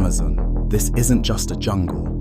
Amazon. This isn't just a jungle.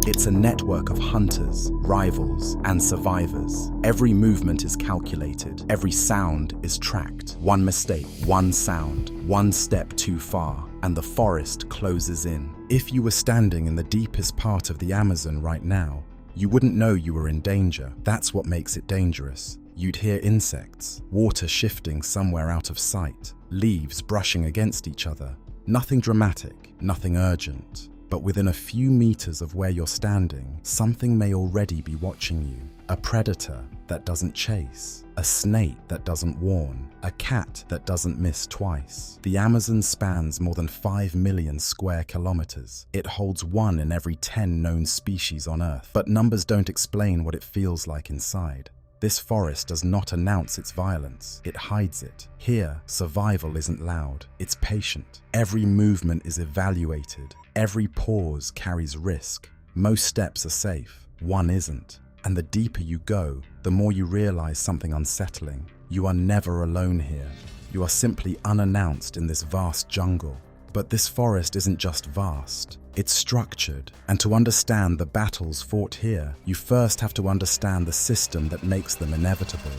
It's a network of hunters, rivals, and survivors. Every movement is calculated. Every sound is tracked. One mistake, one sound, one step too far, and the forest closes in. If you were standing in the deepest part of the Amazon right now, you wouldn't know you were in danger. That's what makes it dangerous. You'd hear insects, water shifting somewhere out of sight, leaves brushing against each other. Nothing dramatic, nothing urgent. But within a few meters of where you're standing, something may already be watching you. A predator that doesn't chase, a snake that doesn't warn, a cat that doesn't miss twice. The Amazon spans more than 5 million square kilometers. It holds 1 in every 10 known species on Earth. But numbers don't explain what it feels like inside. This forest does not announce its violence, it hides it. Here, survival isn't loud, it's patient. Every movement is evaluated, every pause carries risk. Most steps are safe, one isn't. And the deeper you go, the more you realize something unsettling. You are never alone here. You are simply unannounced in this vast jungle. But this forest isn't just vast, it's structured. And to understand the battles fought here, you first have to understand the system that makes them inevitable.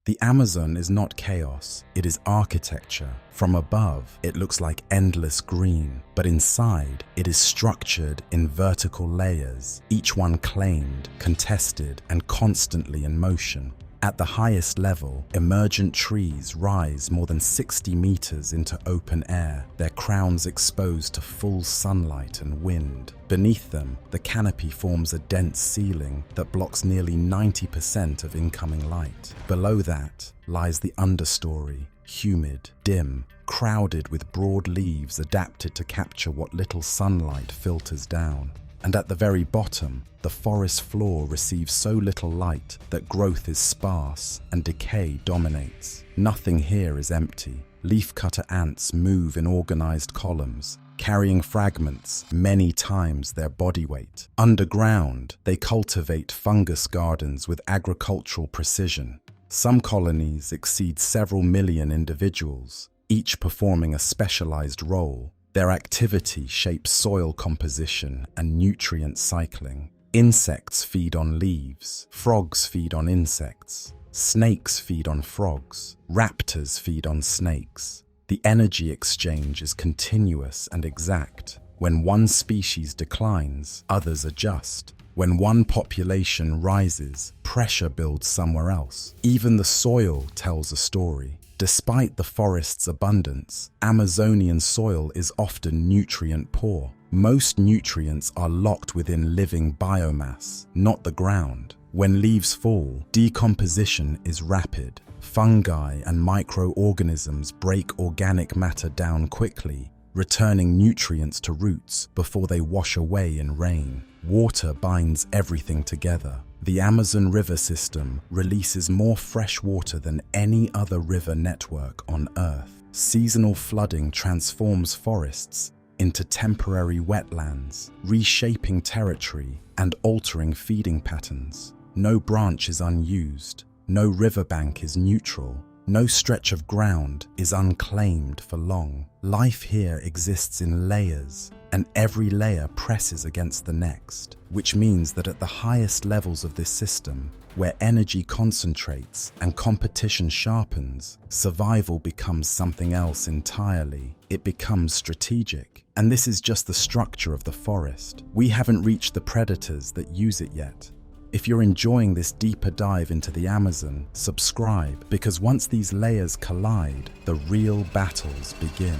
The Amazon is not chaos, it is architecture. From above, it looks like endless green, but inside, it is structured in vertical layers, each one claimed, contested, and constantly in motion. At the highest level, emergent trees rise more than 60 meters into open air, their crowns exposed to full sunlight and wind. Beneath them, the canopy forms a dense ceiling that blocks nearly 90% of incoming light. Below that lies the understory, humid, dim, crowded with broad leaves adapted to capture what little sunlight filters down. And at the very bottom, the forest floor receives so little light that growth is sparse and decay dominates. Nothing here is empty. Leafcutter ants move in organized columns, carrying fragments many times their body weight. Underground, they cultivate fungus gardens with agricultural precision. Some colonies exceed several million individuals, each performing a specialized role. Their activity shapes soil composition and nutrient cycling. Insects feed on leaves, frogs feed on insects, snakes feed on frogs, raptors feed on snakes. The energy exchange is continuous and exact. When one species declines, others adjust. When one population rises, pressure builds somewhere else. Even the soil tells a story. Despite the forest's abundance, Amazonian soil is often nutrient poor. Most nutrients are locked within living biomass, not the ground. When leaves fall, decomposition is rapid. Fungi and microorganisms break organic matter down quickly, returning nutrients to roots before they wash away in rain. Water binds everything together. The Amazon River system releases more fresh water than any other river network on Earth. Seasonal flooding transforms forests into temporary wetlands, reshaping territory and altering feeding patterns. No branch is unused, no riverbank is neutral, no stretch of ground is unclaimed for long. Life here exists in layers, and every layer presses against the next, which means that at the highest levels of this system, where energy concentrates and competition sharpens, survival becomes something else entirely. It becomes strategic. And this is just the structure of the forest. We haven't reached the predators that use it yet. If you're enjoying this deeper dive into the Amazon, subscribe, because once these layers collide, the real battles begin.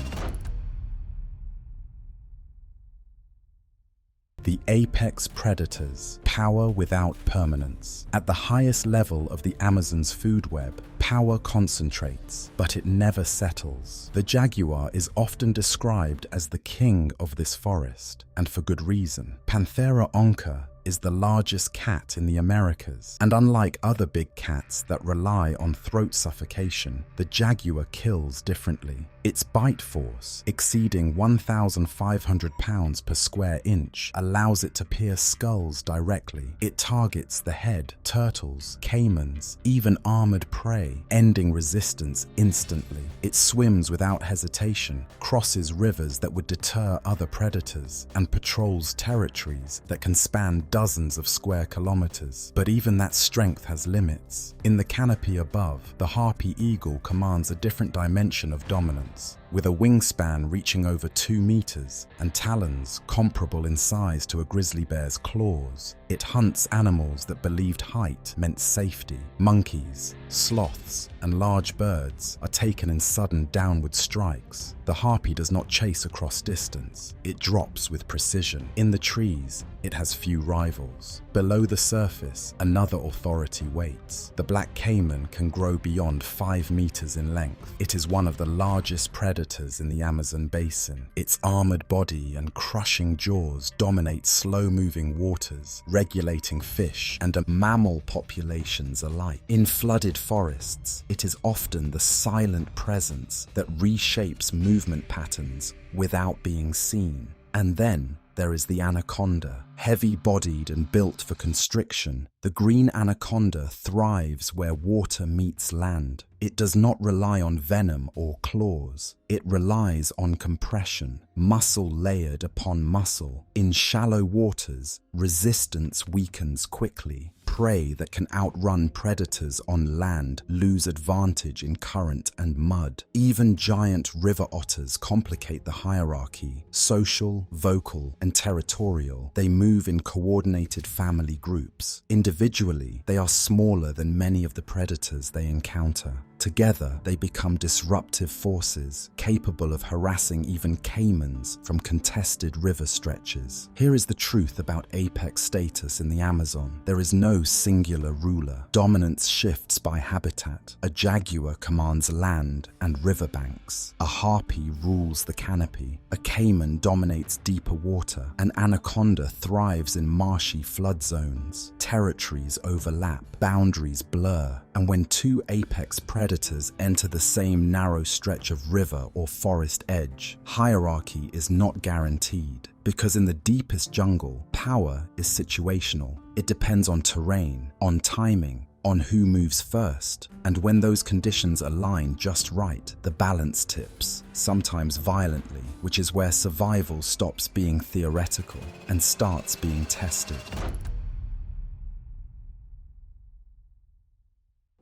The apex predators, power without permanence. At the highest level of the Amazon's food web, power concentrates, but it never settles. The jaguar is often described as the king of this forest, and for good reason. Panthera onca is the largest cat in the Americas, and unlike other big cats that rely on throat suffocation, the jaguar kills differently. Its bite force, exceeding 1,500 pounds per square inch, allows it to pierce skulls directly. It targets the head, turtles, caimans, even armored prey, ending resistance instantly. It swims without hesitation, crosses rivers that would deter other predators, and patrols territories that can span dozens of square kilometers. But even that strength has limits. In the canopy above, the harpy eagle commands a different dimension of dominance. With a wingspan reaching over 2 meters and talons comparable in size to a grizzly bear's claws, it hunts animals that believed height meant safety. Monkeys, sloths, and large birds are taken in sudden downward strikes. The harpy does not chase across distance. It drops with precision. In the trees, it has few rivals. Below the surface, another authority waits. The black caiman can grow beyond 5 meters in length. It is one of the largest predators in the Amazon basin. Its armored body and crushing jaws dominate slow-moving waters, regulating fish and mammal populations alike. In flooded forests, it is often the silent presence that reshapes movement patterns without being seen. And then there is the anaconda. Heavy-bodied and built for constriction, the green anaconda thrives where water meets land. It does not rely on venom or claws. It relies on compression, muscle layered upon muscle. In shallow waters, resistance weakens quickly. Prey that can outrun predators on land lose advantage in current and mud. Even giant river otters complicate the hierarchy. Social, vocal, and territorial, they move in coordinated family groups. Individually, they are smaller than many of the predators they encounter. Together, they become disruptive forces, capable of harassing even caimans from contested river stretches. Here is the truth about apex status in the Amazon. There is no singular ruler. Dominance shifts by habitat. A jaguar commands land and riverbanks. A harpy rules the canopy. A caiman dominates deeper water. An anaconda thrives in marshy flood zones. Territories overlap, boundaries blur, and when two apex predators enter the same narrow stretch of river or forest edge, hierarchy is not guaranteed. Because in the deepest jungle, power is situational. It depends on terrain, on timing, on who moves first. And when those conditions align just right, the balance tips, sometimes violently, which is where survival stops being theoretical and starts being tested.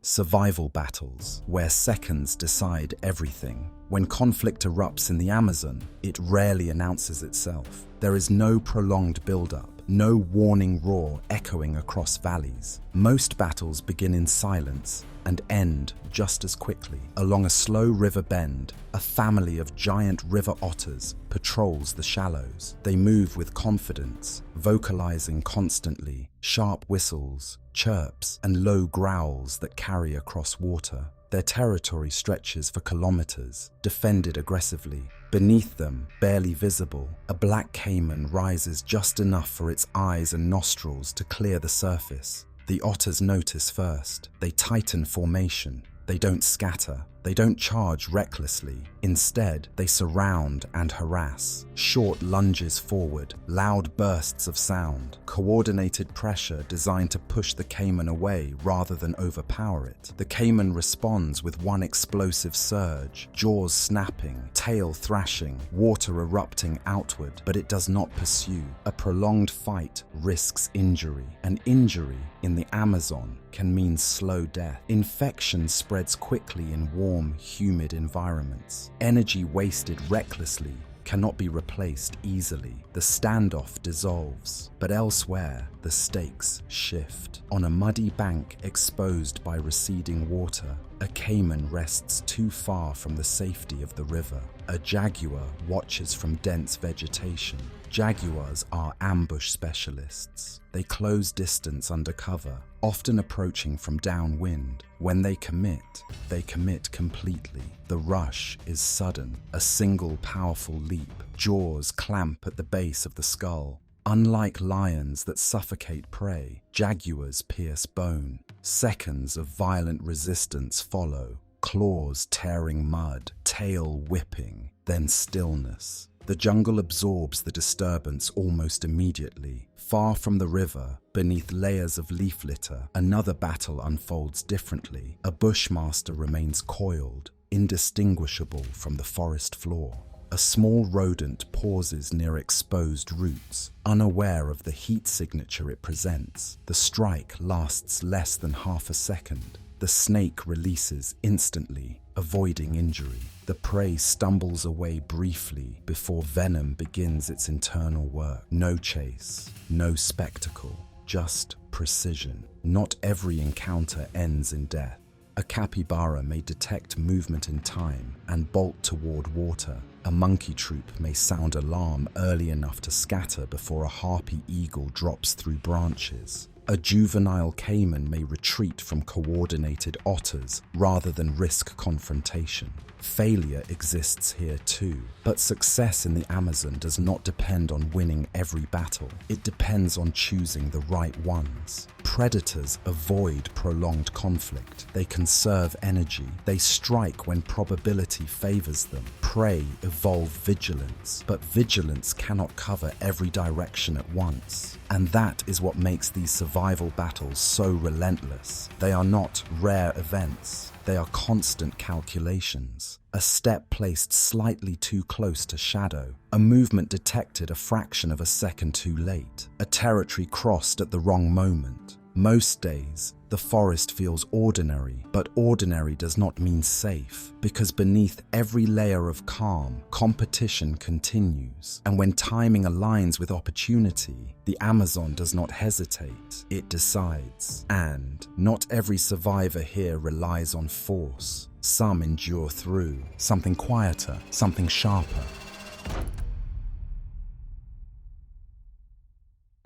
Survival battles, where seconds decide everything. When conflict erupts in the Amazon, it rarely announces itself. There is no prolonged build-up, no warning roar echoing across valleys. Most battles begin in silence and end just as quickly. Along a slow river bend, a family of giant river otters patrols the shallows. They move with confidence, vocalizing constantly, sharp whistles, chirps, and low growls that carry across water. Their territory stretches for kilometers, defended aggressively. Beneath them, barely visible, a black caiman rises just enough for its eyes and nostrils to clear the surface. The otters notice first. They tighten formation. They don't scatter. They don't charge recklessly. Instead, they surround and harass. Short lunges forward, loud bursts of sound, coordinated pressure designed to push the caiman away rather than overpower it. The caiman responds with one explosive surge, jaws snapping, tail thrashing, water erupting outward, but it does not pursue. A prolonged fight risks injury. An injury in the Amazon can mean slow death. Infection spreads quickly in warm, humid environments. Energy wasted recklessly cannot be replaced easily. The standoff dissolves, but elsewhere, the stakes shift. On a muddy bank exposed by receding water, a caiman rests too far from the safety of the river. A jaguar watches from dense vegetation. Jaguars are ambush specialists. They close distance under cover, often approaching from downwind. When they commit completely. The rush is sudden, a single powerful leap. Jaws clamp at the base of the skull. Unlike lions that suffocate prey, jaguars pierce bone. Seconds of violent resistance follow. claws tearing mud, tail whipping, then stillness. The jungle absorbs the disturbance almost immediately. Far from the river, beneath layers of leaf litter, another battle unfolds differently. A bushmaster remains coiled, indistinguishable from the forest floor. A small rodent pauses near exposed roots, unaware of the heat signature it presents. The strike lasts less than half a second. The snake releases instantly, avoiding injury. The prey stumbles away briefly before venom begins its internal work. No chase, no spectacle, just precision. Not every encounter ends in death. A capybara may detect movement in time and bolt toward water. A monkey troop may sound alarm early enough to scatter before a harpy eagle drops through branches. A juvenile caiman may retreat from coordinated otters rather than risk confrontation. Failure exists here too, but success in the Amazon does not depend on winning every battle. It depends on choosing the right ones. Predators avoid prolonged conflict. They conserve energy. They strike when probability favors them. Prey evolve vigilance, but vigilance cannot cover every direction at once. And that is what makes these survival battles so relentless. They are not rare events. They are constant calculations. A step placed slightly too close to shadow. A movement detected a fraction of a second too late. A territory crossed at the wrong moment. Most days, the forest feels ordinary, but ordinary does not mean safe, because beneath every layer of calm, competition continues. And when timing aligns with opportunity, the Amazon does not hesitate, it decides. And not every survivor here relies on force. Some endure through something quieter, something sharper.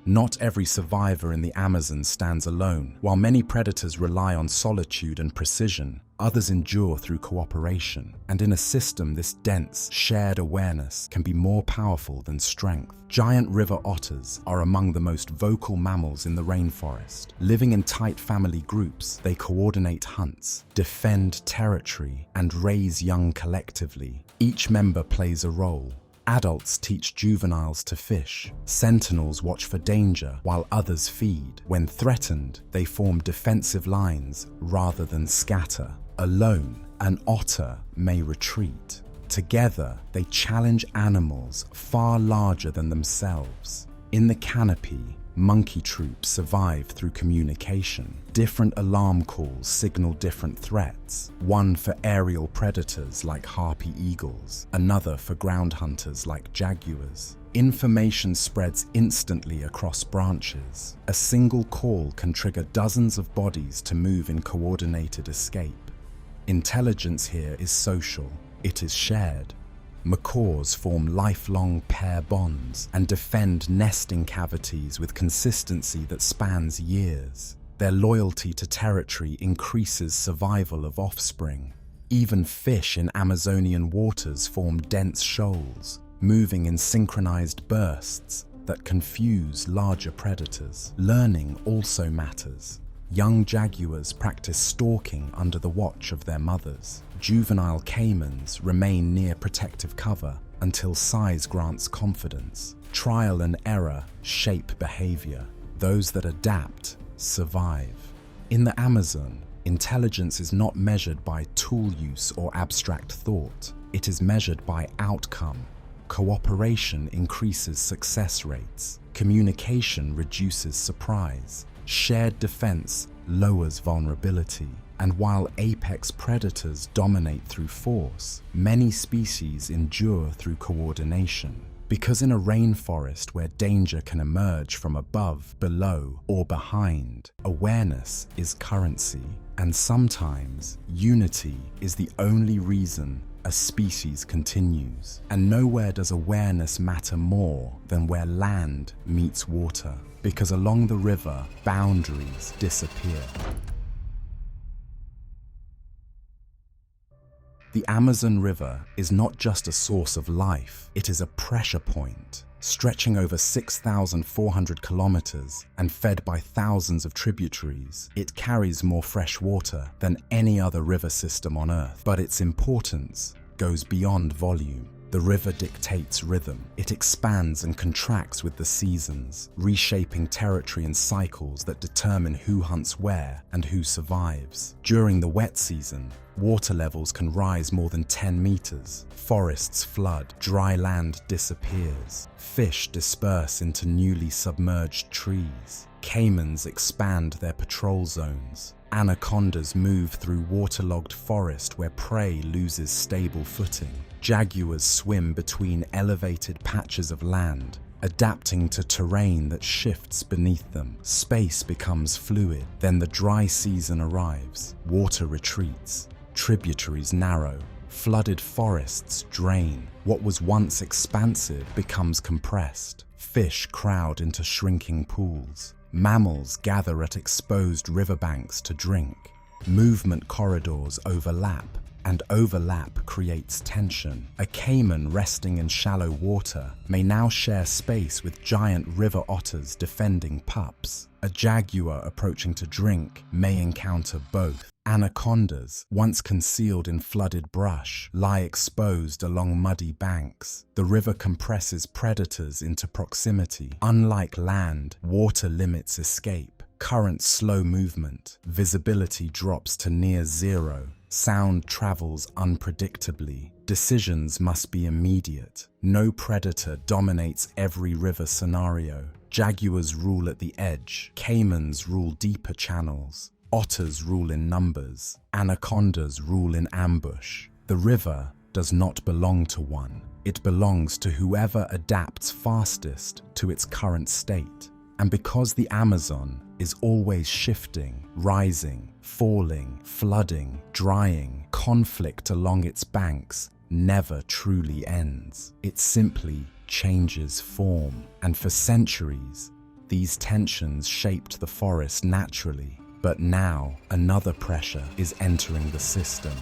Not every survivor in the Amazon stands alone. While many predators rely on solitude and precision, others endure through cooperation. And in a system this dense, shared awareness can be more powerful than strength. Giant river otters are among the most vocal mammals in the rainforest. Living in tight family groups, they coordinate hunts, defend territory, and raise young collectively. Each member plays a role. Adults teach juveniles to fish. Sentinels watch for danger while others feed. When threatened, they form defensive lines rather than scatter. Alone, an otter may retreat. Together, they challenge animals far larger than themselves. In the canopy, monkey troops survive through communication. Different alarm calls signal different threats. One for aerial predators like harpy eagles, another for ground hunters like jaguars. Information spreads instantly across branches. A single call can trigger dozens of bodies to move in coordinated escape. Intelligence here is social. It is shared. Macaws form lifelong pair bonds and defend nesting cavities with consistency that spans years. Their loyalty to territory increases survival of offspring. Even fish in Amazonian waters form dense shoals, moving in synchronized bursts that confuse larger predators. Learning also matters. Young jaguars practice stalking under the watch of their mothers. Juvenile caimans remain near protective cover until size grants confidence. Trial and error shape behavior. Those that adapt survive. In the Amazon, intelligence is not measured by tool use or abstract thought. It is measured by outcome. Cooperation increases success rates. Communication reduces surprise. Shared defense lowers vulnerability. And while apex predators dominate through force, many species endure through coordination. Because in a rainforest where danger can emerge from above, below, or behind, awareness is currency. And sometimes, unity is the only reason a species continues. And nowhere does awareness matter more than where land meets water. Because along the river, boundaries disappear. The Amazon River is not just a source of life, it is a pressure point. Stretching over 6,400 kilometers and fed by thousands of tributaries, it carries more fresh water than any other river system on Earth. But its importance goes beyond volume. The river dictates rhythm. It expands and contracts with the seasons, reshaping territory and cycles that determine who hunts where and who survives. During the wet season, water levels can rise more than 10 meters. Forests flood, dry land disappears. Fish disperse into newly submerged trees. Caimans expand their patrol zones. Anacondas move through waterlogged forest where prey loses stable footing. Jaguars swim between elevated patches of land, adapting to terrain that shifts beneath them. Space becomes fluid. Then the dry season arrives. Water retreats. Tributaries narrow. Flooded forests drain. What was once expansive becomes compressed. Fish crowd into shrinking pools. Mammals gather at exposed riverbanks to drink. Movement corridors overlap, and overlap creates tension. A caiman resting in shallow water may now share space with giant river otters defending pups. A jaguar approaching to drink may encounter both. Anacondas, once concealed in flooded brush, lie exposed along muddy banks. The river compresses predators into proximity. Unlike land, water limits escape. Currents slow movement. Visibility drops to near zero. Sound travels unpredictably. Decisions must be immediate. No predator dominates every river scenario. Jaguars rule at the edge. Caimans rule deeper channels. Otters rule in numbers. Anacondas rule in ambush. The river does not belong to one. It belongs to whoever adapts fastest to its current state. And because the Amazon is always shifting, rising, falling, flooding, drying, conflict along its banks never truly ends. It simply changes form. And for centuries, these tensions shaped the forest naturally. But now, another pressure is entering the system.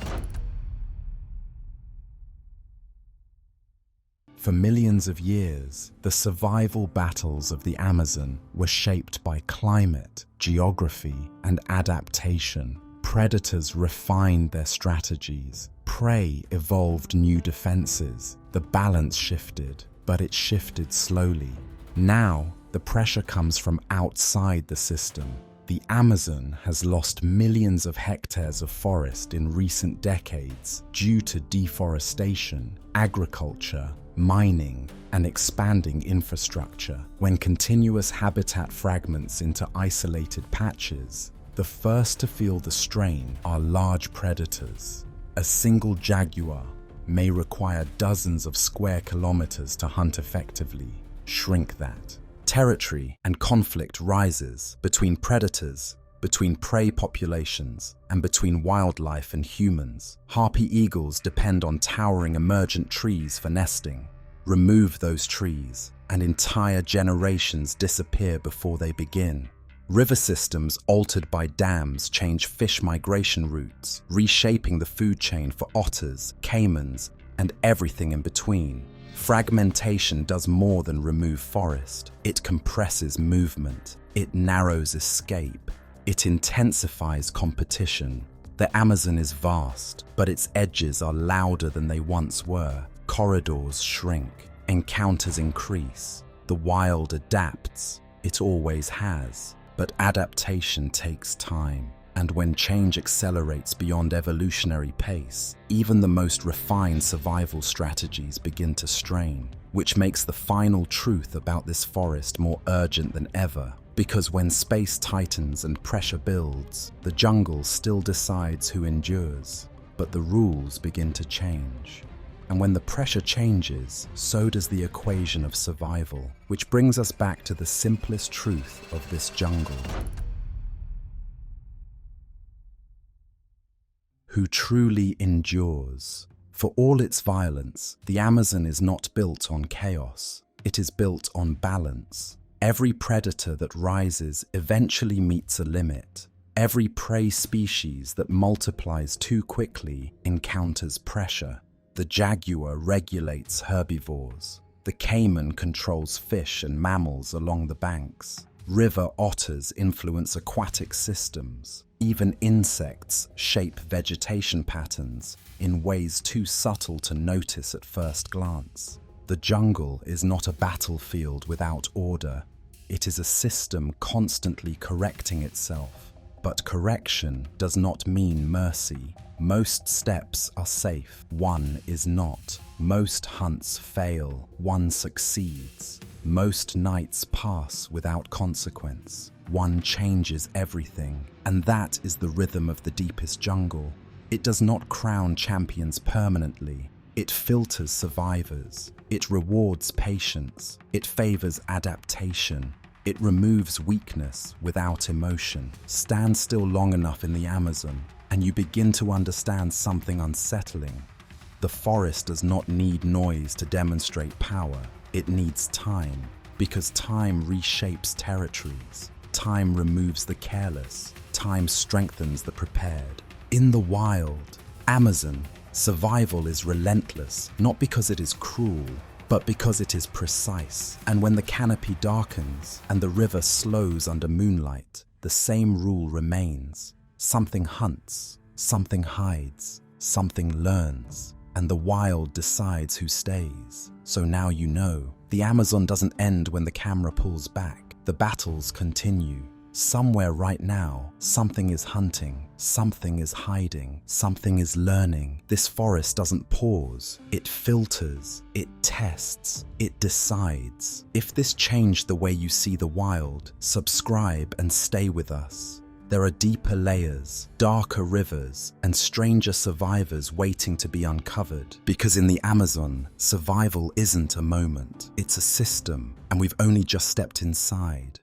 For millions of years, the survival battles of the Amazon were shaped by climate, geography, and adaptation. Predators refined their strategies. Prey evolved new defenses. The balance shifted, but it shifted slowly. Now, the pressure comes from outside the system. The Amazon has lost millions of hectares of forest in recent decades due to deforestation, agriculture, mining, and expanding infrastructure. When continuous habitat fragments into isolated patches, the first to feel the strain are large predators. A single jaguar may require dozens of square kilometers to hunt effectively. Shrink that. Territory and conflict rises between predators, between prey populations, and between wildlife and humans. Harpy eagles depend on towering emergent trees for nesting. Remove those trees, and entire generations disappear before they begin. River systems altered by dams change fish migration routes, reshaping the food chain for otters, caimans, and everything in between. Fragmentation does more than remove forest. It compresses movement. It narrows escape. It intensifies competition. The Amazon is vast, but its edges are louder than they once were. Corridors shrink. Encounters increase. The wild adapts. It always has. But adaptation takes time. And when change accelerates beyond evolutionary pace, even the most refined survival strategies begin to strain, which makes the final truth about this forest more urgent than ever. Because when space tightens and pressure builds, the jungle still decides who endures, but the rules begin to change. And when the pressure changes, so does the equation of survival, which brings us back to the simplest truth of this jungle. Who truly endures. For all its violence, the Amazon is not built on chaos. It is built on balance. Every predator that rises eventually meets a limit. Every prey species that multiplies too quickly encounters pressure. The jaguar regulates herbivores. The caiman controls fish and mammals along the banks. River otters influence aquatic systems. Even insects shape vegetation patterns in ways too subtle to notice at first glance. The jungle is not a battlefield without order. It is a system constantly correcting itself. But correction does not mean mercy. Most steps are safe, one is not. Most hunts fail, one succeeds. Most nights pass without consequence. One changes everything, and that is the rhythm of the deepest jungle. It does not crown champions permanently. It filters survivors. It rewards patience. It favors adaptation. It removes weakness without emotion. Stand still long enough in the Amazon, and you begin to understand something unsettling. The forest does not need noise to demonstrate power. It needs time, because time reshapes territories. Time removes the careless. Time strengthens the prepared. In the wild, Amazon, survival is relentless, not because it is cruel, but because it is precise. And when the canopy darkens and the river slows under moonlight, the same rule remains. Something hunts, something hides, something learns, and the wild decides who stays. So now you know, the Amazon doesn't end when the camera pulls back. The battles continue. Somewhere right now, something is hunting, something is hiding, something is learning. This forest doesn't pause. It filters, it tests, it decides. If this changed the way you see the wild, subscribe and stay with us. There are deeper layers, darker rivers, and stranger survivors waiting to be uncovered. Because in the Amazon, survival isn't a moment, it's a system, and we've only just stepped inside.